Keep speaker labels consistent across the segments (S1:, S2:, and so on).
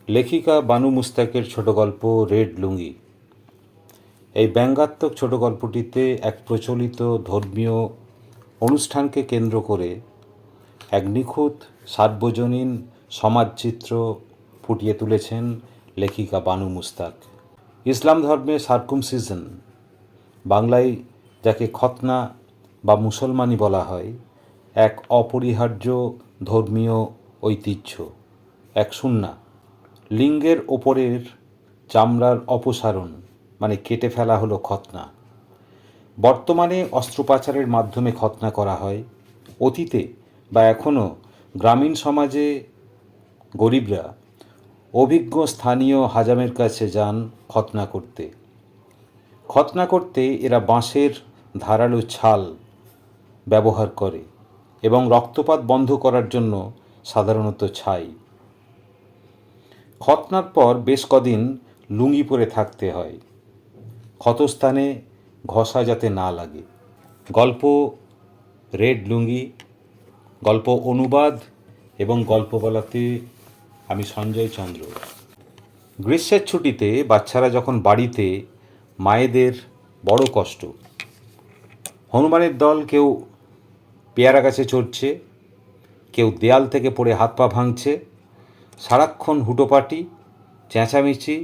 S1: লেখিকা বানু মুস্তাকের ছোট গল্প রেড লুঙ্গি। এই ব্যঙ্গাত্মক ছোট গল্পটিতে এক প্রচলিত ধর্মীয় অনুষ্ঠানকে কেন্দ্র করে এক নিখুঁত সার্বজনীন সমাজচিত্র ফুটিয়ে তুলেছেন লেখিকা বানু মুস্তাক। ইসলাম ধর্মে সার্কুমসিজন, বাংলায় যাকে খতনা বা মুসলমানি বলা হয়, এক অপরিহার্য ধর্মীয় ঐতিহ্য, এক সুন্নাহ। লিঙ্গের ওপরের চামড়ার অপসারণ মানে কেটে ফেলা হলো খতনা। বর্তমানে অস্ত্রোপচারের মাধ্যমে খতনা করা হয়। অতীতে বা এখনও গ্রামীণ সমাজে গরিবরা অভিজ্ঞ স্থানীয় হাজামের কাছে যান খতনা করতে। খতনা করতে এরা বাঁশের ধারালো ছাল ব্যবহার করে এবং রক্তপাত বন্ধ করার জন্য সাধারণত ছাই। খতনার পর বেশ কদিন লুঙ্গি পরে থাকতে হয়, ক্ষতস্থানে ঘষা যাতে না লাগে। গল্প রেড লুঙ্গি, গল্প অনুবাদ এবং গল্প বলাতে আমি সঞ্জয় চন্দ্র। গ্রীষ্মের ছুটিতে বাচ্চারা যখন বাড়িতে, মায়েদের বড় কষ্ট। হনুমানের দল কেউ পেয়ারা গাছে চড়ছে, কেউ দেয়াল থেকে পড়ে হাত পা ভাঙছে। সারাক্ষণ হুটোপাটি, চেঁচামেচি,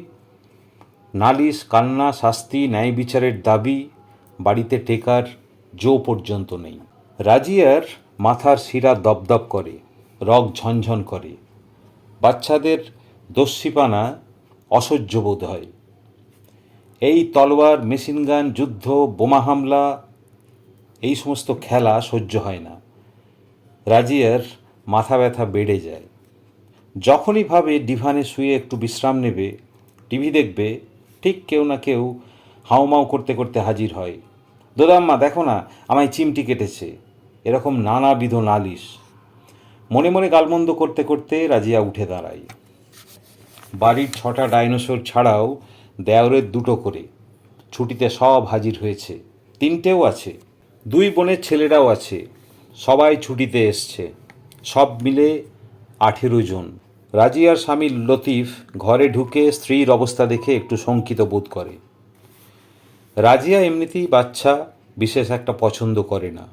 S1: নালিশ, কান্না, শাস্তি, ন্যায় বিচারের দাবি, বাড়িতে টেকার জো পর্যন্ত নেই। রাজিয়ার মাথার শিরা দপদপ করে, রগ ঝনঝন করে। বাচ্চাদের দস্যিপানা অসহ্য বোধ হয়। এই তলোয়ার, মেশিনগান, যুদ্ধ, বোমা হামলা, এই সমস্ত খেলা সহ্য হয় না। রাজিয়ার মাথা ব্যথা বেড়ে যায়। যখনই ভাবে ডিভানে শুয়ে একটু বিশ্রাম নেবে, টিভি দেখবে, ঠিক কেউ না কেউ হাউমাউ করতে করতে হাজির হয়। দোদাম্মা দেখো না, আমায় চিমটি কেটেছে। এরকম নানাবিধ নালিশ। মনে মনে গালমন্দ করতে করতে রাজিয়া উঠে দাঁড়ায়। বাড়ির 6টা ডাইনোসর ছাড়াও দেওরের 2টো করে। ছুটিতে সব হাজির হয়েছে। 3টেও আছে। 2 বোনের ছেলেরাও আছে। সবাই ছুটিতে এসছে। সব মিলে 18 জন। রাজিয়ার স্বামী লতিফ ঘরে ঢুকে স্ত্রীর অবস্থা দেখে একটু শঙ্কিত বোধ করে। রাজিয়া এমনিতেই বাচ্চা বিশেষ একটা পছন্দ করে না।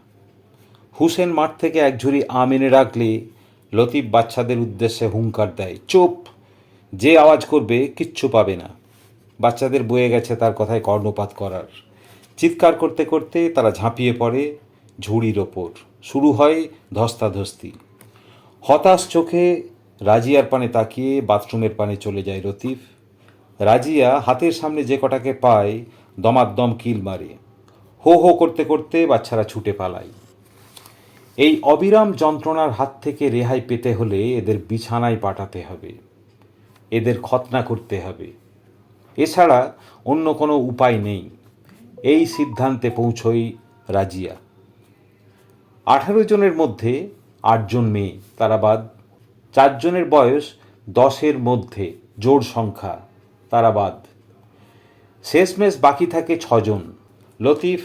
S1: হুসেন মাঠ থেকে এক ঝুড়ি আম এনে রাখলে লতিফ বাচ্চাদের উদ্দেশ্যে হুঙ্কার দেয়, চুপ, যে আওয়াজ করবে কিচ্ছু পাবে না। বাচ্চাদের বয়ে গেছে তার কথায় কর্ণপাত করার। চিৎকার করতে করতে তারা ঝাঁপিয়ে পড়ে ঝুড়ির ওপর। শুরু হয় ধস্তাধস্তি। হতাশ চোখে রাজিয়ার পানে তাকিয়ে বাথরুমের পানে চলে যায় লতিফ। রাজিয়া হাতের সামনে যে কটাকে পায় দমাদ্দম কিল মারে। হো হো করতে করতে বাচ্চারা ছুটে পালায়। এই অবিরাম যন্ত্রণার হাত থেকে রেহাই পেতে হলে এদের বিছানায় পাঠাতে হবে, এদের খতনা করতে হবে। এছাড়া অন্য কোনো উপায় নেই। এই সিদ্ধান্তে পৌঁছই রাজিয়া। 18 জনের মধ্যে 8 জন মেয়ে, তারা বাদ। 4 জনের বয়স 10-এর মধ্যে, জোড় সংখ্যা, তারা বাদ। শেষমেশ বাকি থাকে 6 জন। লতিফ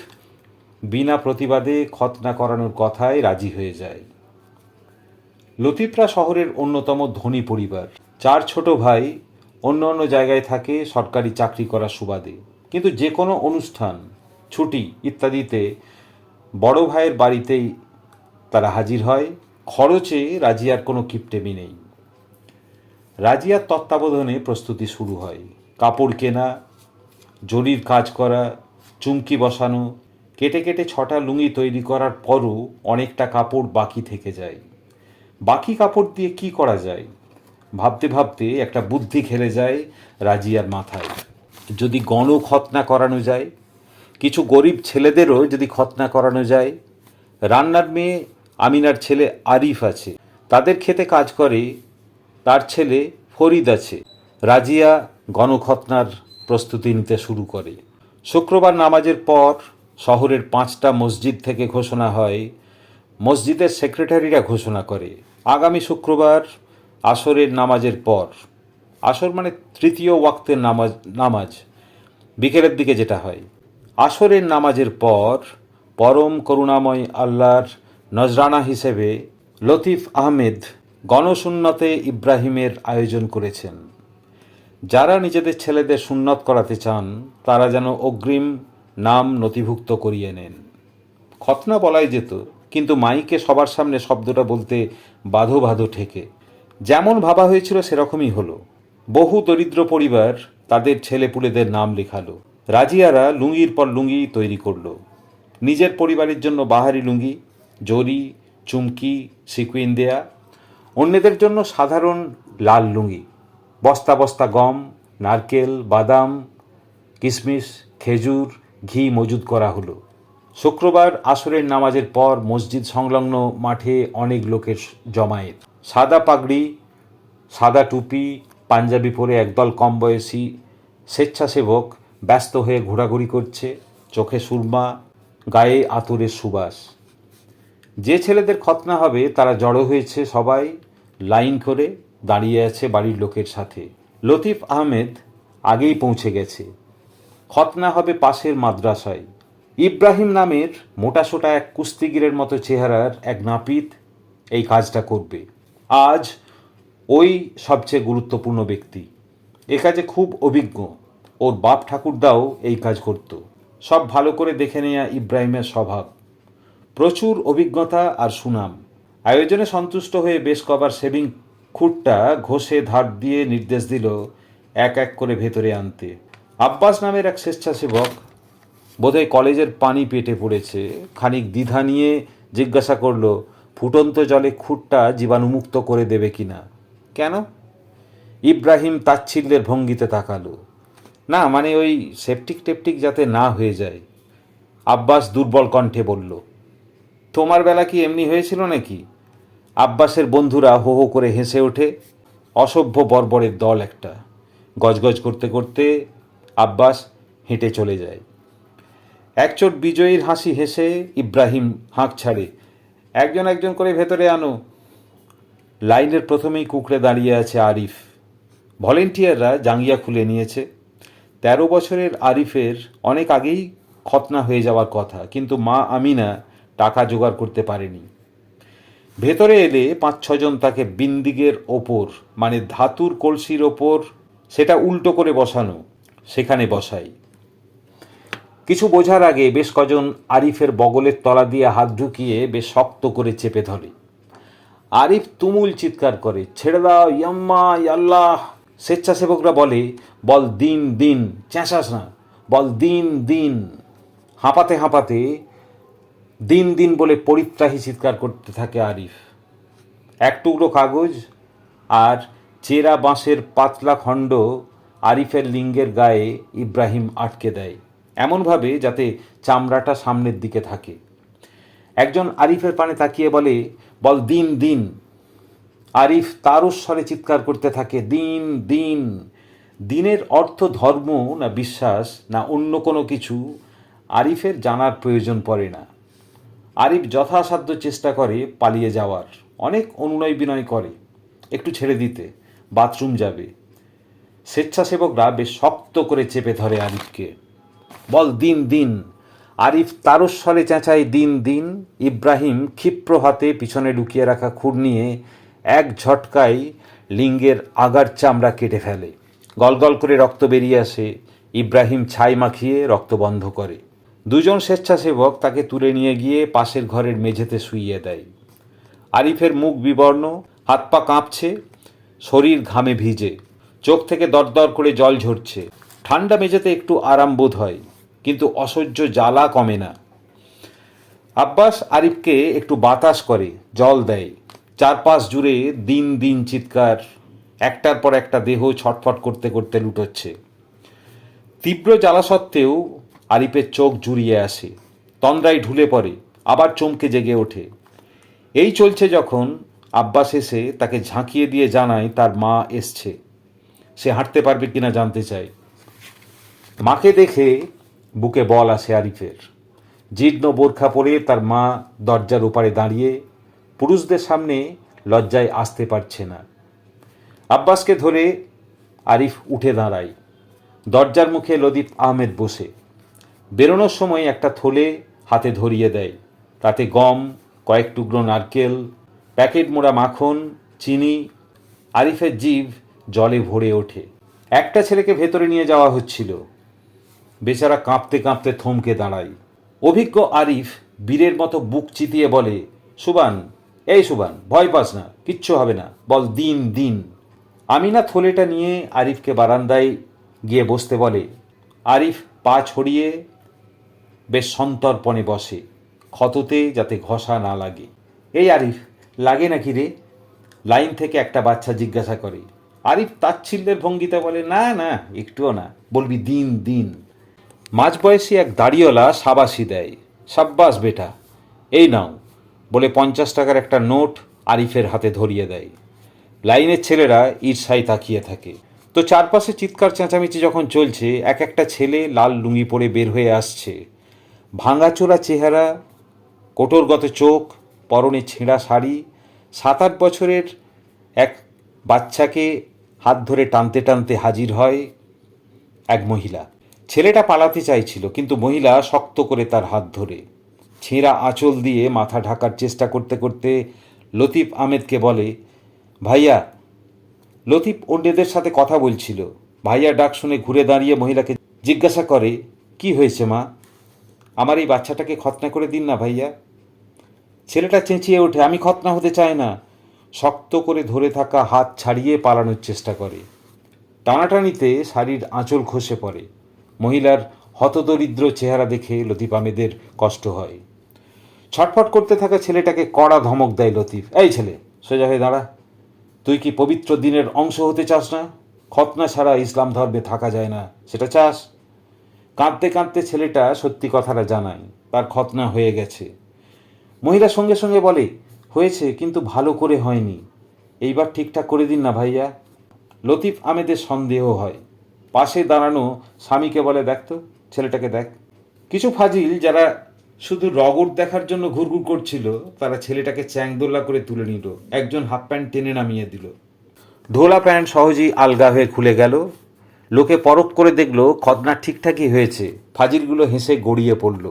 S1: বিনা প্রতিবাদে খতনা করানোর কথায় রাজি হয়ে যায়। লতিফরা শহরের অন্যতম ধনী পরিবার। 4 ছোট ভাই অন্য অন্য জায়গায় থাকে সরকারি চাকরি করার সুবাদে। কিন্তু যে কোনো অনুষ্ঠান, ছুটি ইত্যাদিতে বড় ভাইয়ের বাড়িতেই তারা হাজির হয়। খরচে রাজিয়ার কোনো কিপটেমি নেই। রাজিয়ার তত্ত্বাবধানে প্রস্তুতি শুরু হয়। কাপড় কেনা, জরির কাজ করা, চুমকি বসানো। কেটে কেটে 6টা লুঙ্গি তৈরি করার পরও অনেকটা কাপড় বাকি থেকে যায়। বাকি কাপড় দিয়ে কি করা যায় ভাবতে ভাবতে একটা বুদ্ধি খেলে যায় রাজিয়ার মাথায়। যদি গণ খতনা করানো যায়, কিছু গরিব ছেলেদেরও যদি খতনা করানো যায়। রান্নার মেয়ে আমিনার ছেলে আরিফ আছে, তাদের খেতে কাজ করে, তার ছেলে ফরিদ আছে। রাজিয়া গণখতনার প্রস্তুতি নিতে শুরু করে। শুক্রবার নামাজের পর শহরের 5টা মসজিদ থেকে ঘোষণা হয়। মসজিদের সেক্রেটারিরা ঘোষণা করে আগামী শুক্রবার আসরের নামাজের পর, আসর মানে 3য় ওয়াক্তের নামাজ বিকেলের দিকে যেটা হয়, আসরের নামাজের পর পরম করুণাময় আল্লাহর নজরানা হিসেবে লতিফ আহমেদ গণসুন্নতে ইব্রাহিমের আয়োজন করেছেন। যারা নিজেদের ছেলেদের সুন্নত করাতে চান তারা যেন অগ্রিম নাম নথিভুক্ত করিয়ে নেন। খতনা বলাই যেত, কিন্তু মাইকে সবার সামনে শব্দটা বলতে বাধো বাধো ঠেকে। যেমন ভাবা হয়েছিল সেরকমই হলো। বহু দরিদ্র পরিবার তাদের ছেলেপুলেদের নাম লেখালো। রাজিয়ারা লুঙ্গির পর লুঙ্গি তৈরি করলো। নিজের পরিবারের জন্য বাহারি লুঙ্গি, জরি, চুমকি, সিকুইন দেয়া। অন্যদের জন্য সাধারণ লাল লুঙ্গি। বস্তা বস্তা গম, নারকেল, বাদাম, কিশমিশ, খেজুর, ঘি মজুদ করা হলো। শুক্রবার আসরের নামাজের পর মসজিদ সংলগ্ন মাঠে অনেক লোকের জমায়েত। সাদা পাগড়ি, সাদা টুপি, পাঞ্জাবি পরে একদল কম বয়সী স্বেচ্ছাসেবক ব্যস্ত হয়ে ঘোরাঘুরি করছে, চোখে সুরমা, গায়ে আতরের সুবাস। যে ছেলেদের খতনা হবে তারা জড়ো হয়েছে, সবাই লাইন করে দাঁড়িয়ে আছে বাড়ির লোকের সাথে। লতিফ আহমেদ আগেই পৌঁছে গেছে। খতনা হবে পাশের মাদ্রাসায়। ইব্রাহিম নামের মোটাসোটা এক কুস্তিগিরের মতো চেহারার এক নাপিত এই কাজটা করবে। আজ ওই সবচেয়ে গুরুত্বপূর্ণ ব্যক্তি, এ কাজে খুব অভিজ্ঞ। ওর বাপ ঠাকুরদাও এই কাজ করত। সব ভালো করে দেখে নেয়া ইব্রাহিমের স্বভাব, প্রচুর অভিজ্ঞতা আর সুনাম। আয়োজনে সন্তুষ্ট হয়ে বেশ কবার শেভিং খুঁটটা ঘষে ধার দিয়ে নির্দেশ দিল এক এক করে ভেতরে আনতে। আব্বাস নামের এক স্বেচ্ছাসেবক, বোধহয় কলেজের পানি পেটে পড়েছে, খানিক দ্বিধা নিয়ে জিজ্ঞাসা করল ফুটন্ত জলে খুঁটটা জীবাণুমুক্ত করে দেবে কিনা। কেন? ইব্রাহিম তাচ্ছিল্যের ভঙ্গিতে তাকালো। না, মানে ওই সেপটিক টেপটিক যাতে না হয়ে যায়। আব্বাস দুর্বল কণ্ঠে বলল, তোমার বেলা কি এমনি হয়েছিল নাকি? আব্বাসের বন্ধুরা হো হো করে হেসে ওঠে। অসভ্য বর্বরের দল একটা। গজগজ করতে করতে আব্বাস হেঁটে চলে যায়। একচোট বিজয়ীর হাসি হেসে ইব্রাহিম হাঁক ছাড়ে, একজন একজন করে ভেতরে আনো। লাইনের প্রথমেই কুঁকড়ে দাঁড়িয়ে আছে আরিফ। ভলেন্টিয়াররা জাঙ্গিয়া খুলে নিয়েছে। 13 বছরের আরিফের অনেক আগেই খতনা হয়ে যাওয়ার কথা, কিন্তু মা আমিনা টাকা জোগাড় করতে পারেনি। ভেতরে এলে 5-6 জন তাকে বিন্দিগের ওপর, মানে ধাতুর কলসির ওপর, সেটা উল্টো করে বসানো, সেখানে বসাই। কিছু বোঝার আগে বেশ কজন আরিফের বগলের তলা দিয়ে হাত ঢুকিয়ে বেশ শক্ত করে চেপে ধরে। আরিফ তুমুল চিৎকার করে, ছেড়ে দাও, ইয়াম্মা, ইয়াল্লাহ। স্বেচ্ছাসেবকরা বলে, বল দিন দিন, চেঁচাস না, বল দিন দিন। হাঁপাতে হাঁপাতে দিন দিন বলে পরিত্রাহী চিৎকার করতে থাকে আরিফ। এক টুকরো কাগজ আর চেরা বাঁশের পাতলা খণ্ড আরিফের লিঙ্গের গায়ে ইব্রাহিম আটকে দেয়, এমনভাবে যাতে চামড়াটা সামনের দিকে থাকে। একজন আরিফের পানে তাকিয়ে বলে, বল দিন দিন। আরিফ তারস্বরে চিৎকার করতে থাকে, দিন দিন। দিনের অর্থ ধর্ম না বিশ্বাস না অন্য কোনো কিছু আরিফের জানার প্রয়োজন পড়ে না। আরিফ যথাসাধ্য চেষ্টা করে পালিয়ে যাওয়ার, অনেক অনুনয় বিনয় করে একটু ছেড়ে দিতে, বাথরুম যাবে। স্বেচ্ছাসেবকরা বেশ শক্ত করে চেপে ধরে আরিফকে। বল দিন দিন। আরিফ তারস্বরে চেঁচায়, দিন দিন। ইব্রাহিম ক্ষিপ্র হাতে পিছনে লুকিয়ে রাখা খুর নিয়ে এক ঝটকায় লিঙ্গের আগার চামড়া কেটে ফেলে। গলগল করে রক্ত বেরিয়ে আসে। ইব্রাহিম ছাই মাখিয়ে রক্ত বন্ধ করে। 2 জন স্বেচ্ছাসেবক তাকে তুলে নিয়ে গিয়ে পাশের ঘরের মেঝেতে শুইয়ে দেয়। আরিফের মুখ বিবর্ণ, হাত পা কাঁপছে, শরীর ঘামে ভিজে, চোখ থেকে দরদর করে জল ঝরছে। ঠান্ডা মেঝেতে একটু আরাম বোধ হয়, কিন্তু অসহ্য জ্বালা কমে না। আব্বাস আরিফকে একটু বাতাস করে, জল দেয়। চারপাশ জুড়ে দিন দিন চিৎকার, একটার পর একটা দেহ ছটফট করতে করতে লুটোচ্ছে। তীব্র জ্বালা সত্ত্বেও আরিফের চোখ জুড়িয়ে আসে, তন্দ্রায় ঢুলে পড়ে, আবার চমকে জেগে ওঠে। এই চলছে যখন আব্বাস এসে তাকে ঝাঁকিয়ে দিয়ে জানায় তার মা এসছে। সে হাঁটতে পারবে কিনা জানতে চায়। মাকে দেখে বুকে বল আসে আরিফের। জীর্ণ বোরখা পরে তার মা দরজার ওপারে দাঁড়িয়ে, পুরুষদের সামনে লজ্জায় আসতে পারছে না। আব্বাসকে ধরে আরিফ উঠে দাঁড়ায়। দরজার মুখে লতিফ আহমেদ বসে। বেরোনোর সময় একটা থলে হাতে ধরিয়ে দেয়, তাতে গম, কয়েক টুকরো নারকেল, প্যাকেট মোড়া মাখন, চিনি। আরিফের জিভ জলে ভরে ওঠে। একটা ছেলেকে ভেতরে নিয়ে যাওয়া হচ্ছিল। বেচারা কাঁপতে কাঁপতে থমকে দাঁড়ায়। অভিজ্ঞ আরিফ বীরের মতো বুক চিতিয়ে বলে, সুবান, এই সুবান, ভয় পাস না, কিচ্ছু হবে না, বল দিন দিন। আমিনা থলেটা নিয়ে আরিফকে বারান্দায় গিয়ে বসতে বলে। আরিফ পা ছড়িয়ে বেশ সন্তর্পণে বসে, ক্ষততে যাতে ঘষা না লাগে। এই আরিফ, লাগে নাকি রে? লাইন থেকে একটা বাচ্চা জিজ্ঞাসা করে। আরিফ তাচ্ছিল্যের ভঙ্গিতে বলে, না না, একটুও না, বলবি দিন দিন। মাঝবয়সী এক দাড়িওয়ালা সাবাসি দেয়, সাব্বাস বেটা, এই নাও, বলে 50 টাকার একটা নোট আরিফের হাতে ধরিয়ে দেয়। লাইনের ছেলেরা ঈর্ষায় তাকিয়ে থাকে। তো চারপাশে চিৎকার চেঁচামেচি যখন চলছে, এক একটা ছেলে লাল লুঙ্গি পরে বের হয়ে আসছে। ভাঙাচোরা চেহারা, কোটরগত চোখ, পরনে ছেঁড়া শাড়ি। 7-8 বছরের এক বাচ্চাকে হাত ধরে টানতে টানতে হাজির হয় এক মহিলা। ছেলেটা পালাতে চাইছিল, কিন্তু মহিলা শক্ত করে তার হাত ধরে ছেঁড়া আঁচল দিয়ে মাথা ঢাকার চেষ্টা করতে করতে লতিফ আহমেদকে বলে, ভাইয়া। লতিফ অন্যদের সাথে কথা বলছিল। ভাইয়া ডাক শুনে ঘুরে দাঁড়িয়ে মহিলাকে জিজ্ঞাসা করে, কি হয়েছে মা? আমার এই বাচ্চাটাকে খতনা করে দিন না ভাইয়া। ছেলেটা চেঁচিয়ে ওঠে, আমি খতনা হতে চাই না। শক্ত করে ধরে থাকা হাত ছাড়িয়ে পালানোর চেষ্টা করে। টানাটানিতে শাড়ির আঁচল খসে পড়ে। মহিলার হতদরিদ্র চেহারা দেখে লতিফ আহমেদের কষ্ট হয়। ছটফট করতে থাকা ছেলেটাকে কড়া ধমক দেয় লতিফ, এই ছেলে, সোজা হয়ে দাঁড়া। তুই কি পবিত্র দিনের অংশ হতে চাস না? খতনা ছাড়া ইসলাম ধর্মে থাকা যায় না, সেটা চাস? কাঁদতে কাঁদতে ছেলেটা সত্যি কথাটা জানায়, তার খতনা হয়ে গেছে। মহিলা সঙ্গে সঙ্গে বলে, হয়েছে, কিন্তু ভালো করে হয়নি, এইবার ঠিকঠাক করে দিন না ভাইয়া। লতিফ আহমেদের সন্দেহ হয়। পাশে দাঁড়ানো স্বামীকে বলে, দেখ তো, ছেলেটাকে দেখ। কিছু ফাজিল যারা শুধু রগড় দেখার জন্য ঘুরঘুর করছিল, তারা ছেলেটাকে চ্যাংদোল্লা করে তুলে নিল। একজন হাফ প্যান্ট টেনে নামিয়ে দিল। ঢোলা প্যান্ট সহজেই আলগা হয়ে খুলে গেল। লোকে পরখ করে দেখলো খতনা ঠিকঠাকই হয়েছে। ফাজিলগুলো হেসে গড়িয়ে পড়ল।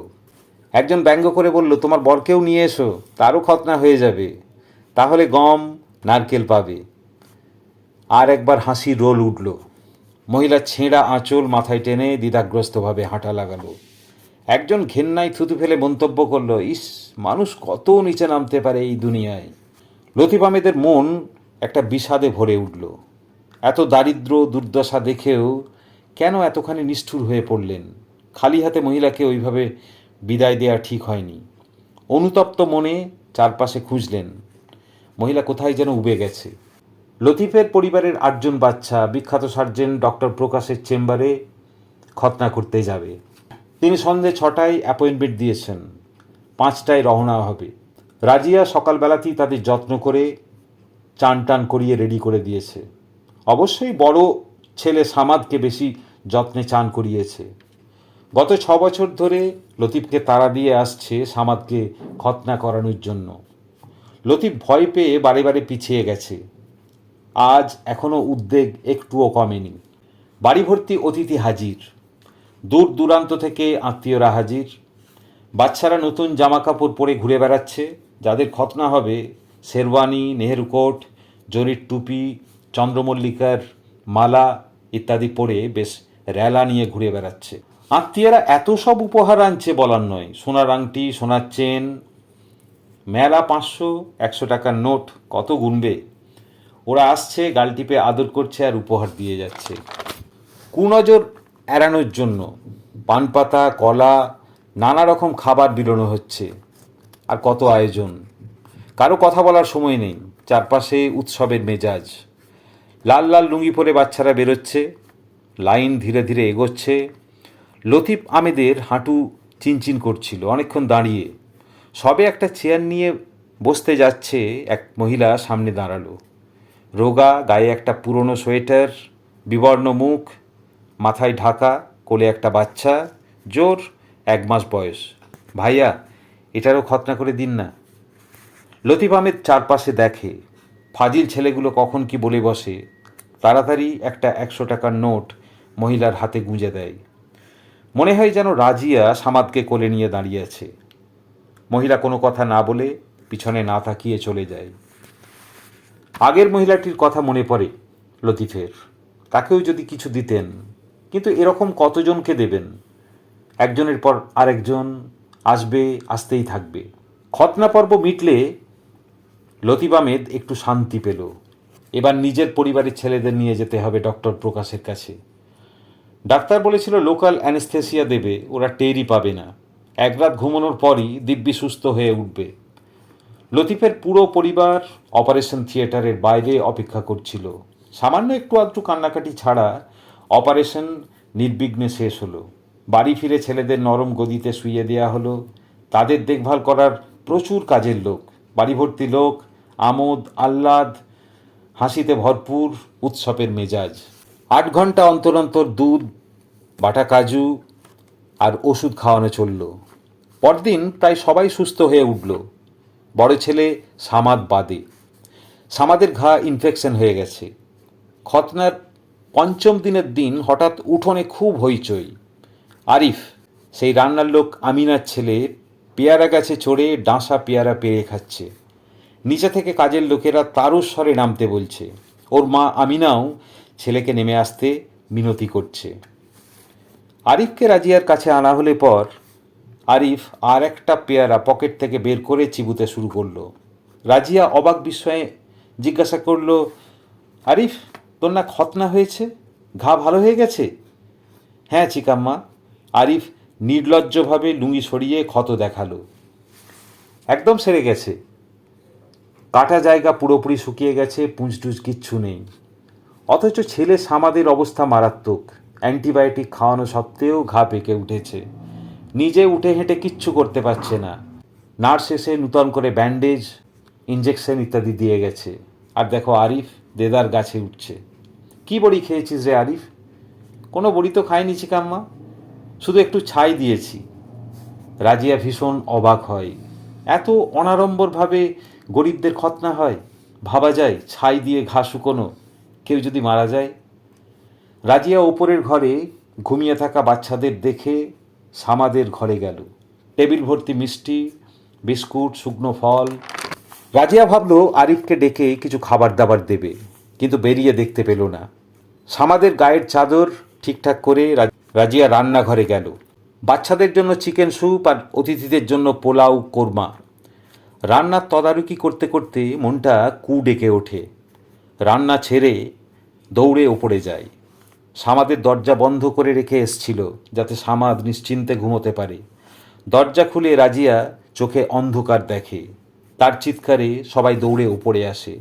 S1: একজন ব্যঙ্গ করে বলল, তোমার বরকেও নিয়ে এসো, তারও খতনা হয়ে যাবে, তাহলে গম নারকেল পাবে। আর একবার হাসি রোল উঠল। মহিলা ছেঁড়া আঁচল মাথায় টেনে দ্বিধাগ্রস্তভাবে হাঁটা লাগালো। একজন ঘেন্নায় থুতু ফেলে মন্তব্য করল, ইস, মানুষ কত নিচে নামতে পারে এই দুনিয়ায়। লতিফ আহমেদের মন একটা বিষাদে ভরে উঠল। এত দারিদ্র দুর্দশা দেখেও কেন এতখানি নিষ্ঠুর হয়ে পড়লেন? খালি হাতে মহিলাকে ওইভাবে বিদায় দেওয়া ঠিক হয়নি। অনুতপ্ত মনে চারপাশে খুঁজলেন। মহিলা কোথায় যেন উবে গেছে। লতিফের পরিবারের 8 জন বাচ্চা বিখ্যাত সার্জেন্ট ডক্টর প্রকাশের চেম্বারে খতনা করতে যাবে। তিনি সন্ধে 6টায় অ্যাপয়েন্টমেন্ট দিয়েছেন, 5টায় রওনা হবে। রাজিয়া সকালবেলাতেই তাদের যত্ন করে চান টান করিয়ে রেডি করে দিয়েছে। অবশ্যই বড় ছেলে সামাদকে বেশি যত্নে চান করিয়েছে। গত 6 বছর ধরে লতিফকে তাড়া দিয়ে আসছে সামাদকে খতনা করানোর জন্য। লতিফ ভয় পেয়ে বারে বারে পিছিয়ে গেছে। আজ এখনও উদ্বেগ একটুও কমেনি। বাড়ি ভর্তি অতিথি হাজির, দূর দূরান্ত থেকে আত্মীয়রা হাজির। বাচ্চারা নতুন জামা কাপড় পরে ঘুরে বেড়াচ্ছে। যাদের খতনা হবে শেরওয়ানি, নেহেরু কোট, জরির টুপি, চন্দ্রমল্লিকার মালা ইত্যাদি পরে বেশ রেলা নিয়ে ঘুরে বেড়াচ্ছে। আত্মীয়রা এত সব উপহার আনছে বলার নয়। সোনার আংটি, সোনার চেন, মেলা 500-100 টাকার নোট, কত গুনবে। ওরা আসছে, গাল টিপে আদর করছে আর উপহার দিয়ে যাচ্ছে। কুনজর এড়ানোর জন্য পান পাতা, কলা, নানা রকম খাবার বিলোনো হচ্ছে। আর কত আয়োজন, কারো কথা বলার সময় নেই। চারপাশে উৎসবের মেজাজ। লাল লাল লুঙ্গি পরে বাচ্চারা বেরোচ্ছে, লাইন ধীরে ধীরে এগোচ্ছে। লতিফ আহমেদের হাঁটু চিনচিন করছিল অনেকক্ষণ দাঁড়িয়ে। সবে একটা চেয়ার নিয়ে বসতে যাচ্ছে, এক মহিলা সামনে দাঁড়ালো। রোগা, গায়ে একটা পুরনো সোয়েটার, বিবর্ণ মুখ, মাথায় ঢাকা, কোলে একটা বাচ্চা, জোর 1 মাস বয়স। ভাইয়া, এটারও খতনা করে দিন না। লতিফ আহমেদ চারপাশে দেখে, ফাজিল ছেলেগুলো কখন কি বলে বসে। তাড়াতাড়ি একটা 100 টাকার নোট মহিলার হাতে গুঁজে দেয়। মনে হয় যেন রাজিয়া সামাদকে কোলে নিয়ে দাঁড়িয়ে আছে। মহিলা কোনো কথা না বলে পিছনে না তাকিয়ে চলে যায়। আগের মহিলাটির কথা মনে পড়ে লতিফের। তাকেও যদি কিছু দিতেন। কিন্তু এরকম কতজনকে দেবেন? একজনের পর আরেকজন আসবে, আসতেই থাকবে। খতনা পর্ব মিটলে লতিফ আহমেদ একটু শান্তি পেল। এবার নিজের পরিবারের ছেলেদের নিয়ে যেতে হবে ডক্টর প্রকাশের কাছে। ডাক্তার বলেছিল লোকাল অ্যানেস্থেসিয়া দেবে, ওরা টেরই পাবে না। এক রাত ঘুমানোর পরই দিব্যি সুস্থ হয়ে উঠবে। লতিফের পুরো পরিবার অপারেশন থিয়েটারের বাইরে অপেক্ষা করছিল। সামান্য একটু আধটু কান্নাকাটি ছাড়া অপারেশন নির্বিঘ্নে শেষ হলো। বাড়ি ফিরে ছেলেদের নরম গদিতে শুইয়ে দেওয়া হলো। তাদের দেখভাল করার প্রচুর কাজের লোক, বাড়ি ভর্তি লোক, আমোদ আহ্লাদ, হাসিতে ভরপুর উৎসবের মেজাজ। 8 ঘন্টা অন্তর অন্তর দুধ, বাটা কাজু আর ওষুধ খাওয়ানো চলল। পরদিন প্রায় সবাই সুস্থ হয়ে উঠল, বড় ছেলে সামাদ বাদে। সামাদের ঘা ইনফেকশন হয়ে গেছে। খতনার 5ম দিনের দিন হঠাৎ উঠোনে খুব হইচই। আরিফ, সেই রান্নার লোক আমিনার ছেলে, পেয়ারা গাছে চড়ে ডাঁসা পেয়ারা পেরে খাচ্ছে। নিচে থেকে কাজের লোকেরা তারস্বরে নামতে বলছে। ওর মা আমিনাও ছেলেকে নেমে আসতে মিনতি করছে। আরিফকে রাজিয়ার কাছে আনা হলে পর আরিফ আর একটা পেয়ারা পকেট থেকে বের করে চিবুতে শুরু করলো। রাজিয়া অবাক বিস্ময়ে জিজ্ঞাসা করলো, আরিফ, তোর না খতনা হয়েছে? ঘা ভালো হয়ে গেছে? হ্যাঁ চিকাম্মা। আরিফ নির্লজ্জভাবে লুঙ্গি সরিয়ে ক্ষত দেখালো। একদম সেরে গেছে। কাটা জায়গা পুরোপুরি শুকিয়ে গেছে, পুঁজটুজ কিচ্ছু নেই। অথচ ছেলে সামাদের অবস্থা মারাত্মক। অ্যান্টিবায়োটিক খাওয়ানো সত্ত্বেও ঘা পেকে উঠেছে। নিজে উঠে হেঁটে কিচ্ছু করতে পারছে না। নার্স এসে নূতন করে ব্যান্ডেজ, ইঞ্জেকশন ইত্যাদি দিয়ে গেছে। আর দেখো আরিফ দেদার গাছে উঠছে। কি বড়ি খেয়েছিস রে আরিফ? কোনো বড়ি তো খাইনি চিকাম্মা, শুধু একটু ছাই দিয়েছি। রাজিয়া ভীষণ অবাক হয়। এত অনাড়ম্বরভাবে গরিবদের খতনা হয়? ভাবা যায় ছাই দিয়ে ঘা শুকোনো? কেউ যদি মারা যায়? রাজিয়া ওপরের ঘরে ঘুমিয়ে থাকা বাচ্চাদের দেখে সামাদের ঘরে গেল। টেবিল ভর্তি মিষ্টি, বিস্কুট, শুকনো ফল। রাজিয়া ভাবল আরিফকে ডেকে কিছু খাবার দাবার দেবে, কিন্তু বেরিয়ে দেখতে পেল না। সামাদের গায়ের চাদর ঠিকঠাক করে রাজিয়া রান্নাঘরে গেল। বাচ্চাদের জন্য চিকেন স্যুপ আর অতিথিদের জন্য পোলাও, কোরমা। রান্নার তদারকি করতে করতে মনটা কু ডেকে ওঠে। রান্না ছেড়ে দৌড়ে ওপরে যায়। সামাদের দরজা বন্ধ করে রেখে এসছিল যাতে সামাদ নিশ্চিন্তে ঘুমোতে পারে। দরজা খুলে রাজিয়া চোখে অন্ধকার দেখে। তার চিৎকারে সবাই দৌড়ে উপরে আসে।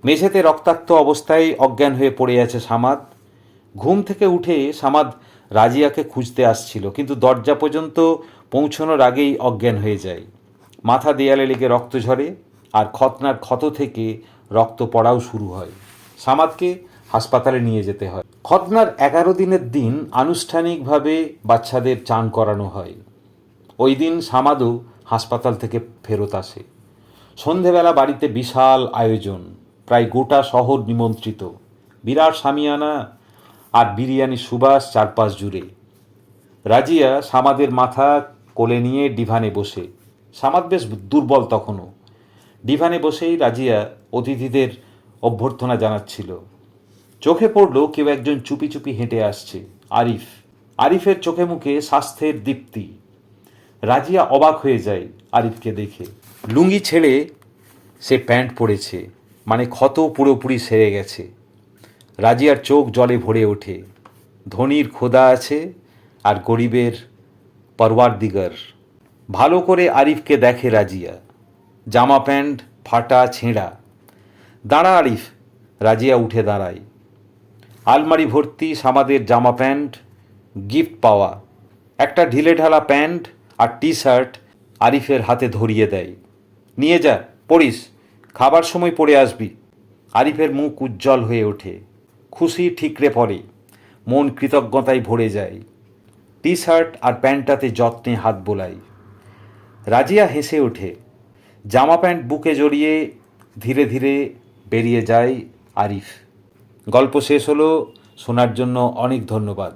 S1: মেঝেতে রক্তাক্ত অবস্থায় অজ্ঞান হয়ে পড়ে আছে সামাদ। ঘুম থেকে উঠে সামাদ রাজিয়াকে খুঁজতে আসছিল, কিন্তু দরজা পর্যন্ত পৌঁছানোর আগেই অজ্ঞান হয়ে যায়। মাথা দেয়ালে লেগে রক্ত ঝরে, আর খতনার ক্ষত থেকে রক্ত পড়াও শুরু হয়। সামাদকে হাসপাতালে নিয়ে যেতে হয়। খতনার 11 দিনের দিন আনুষ্ঠানিকভাবে বাচ্চাদের চান করানো হয়। ওই দিন সামাদও হাসপাতাল থেকে ফেরত আসে। সন্ধেবেলা বাড়িতে বিশাল আয়োজন, প্রায় গোটা শহর নিমন্ত্রিত। বিরাট শামিয়ানা আর বিরিয়ানির সুবাস চারপাশ জুড়ে। রাজিয়া সামাদের মাথা কোলে নিয়ে ডিভানে বসে। সামাদ বেশ দুর্বল তখনও। ডিভানে বসেই রাজিয়া অতিথিদের অভ্যর্থনা জানাচ্ছিল। চোখে পড়ল কেউ একজন চুপি চুপি হেঁটে আসছে। আরিফ। আরিফের চোখে মুখে স্বাস্থ্যের দীপ্তি। রাজিয়া অবাক হয়ে যায় আরিফকে দেখে। লুঙ্গি ছেড়ে সে প্যান্ট পরেছে, মানে ক্ষত পুরোপুরি সেরে গেছে। রাজিয়ার চোখ জলে ভরে ওঠে। ধনীর খোদা আছে আর গরিবের পরওয়ারদিগার। ভালো করে আরিফকে দেখে রাজিয়া। জামা প্যান্ট ফাটা ছেঁড়া। দাঁড়া আরিফ। রাজিয়া উঠে দাঁড়ায়। আলমারি ভর্তি সামাদের জামা প্যান্ট, গিফট পাওয়া। একটা ঢিলেঢালা প্যান্ট আর টি শার্ট আরিফের হাতে ধরিয়ে দেয়। নিয়ে যা, পড়িস, খাবার সময় পড়ে আসবি। আরিফের মুখ উজ্জ্বল হয়ে ওঠে। খুশি ঠিকরে পড়ে। মন কৃতজ্ঞতায় ভরে যায়। টি শার্ট আর প্যান্টটাতে যত্নে হাত বোলায়। রাজিয়া হেসে ওঠে। জামা প্যান্ট বুকে জড়িয়ে ধীরে ধীরে বেরিয়ে যায় আরিফ। গল্প শেষ হলো। শোনার জন্য অনেক ধন্যবাদ।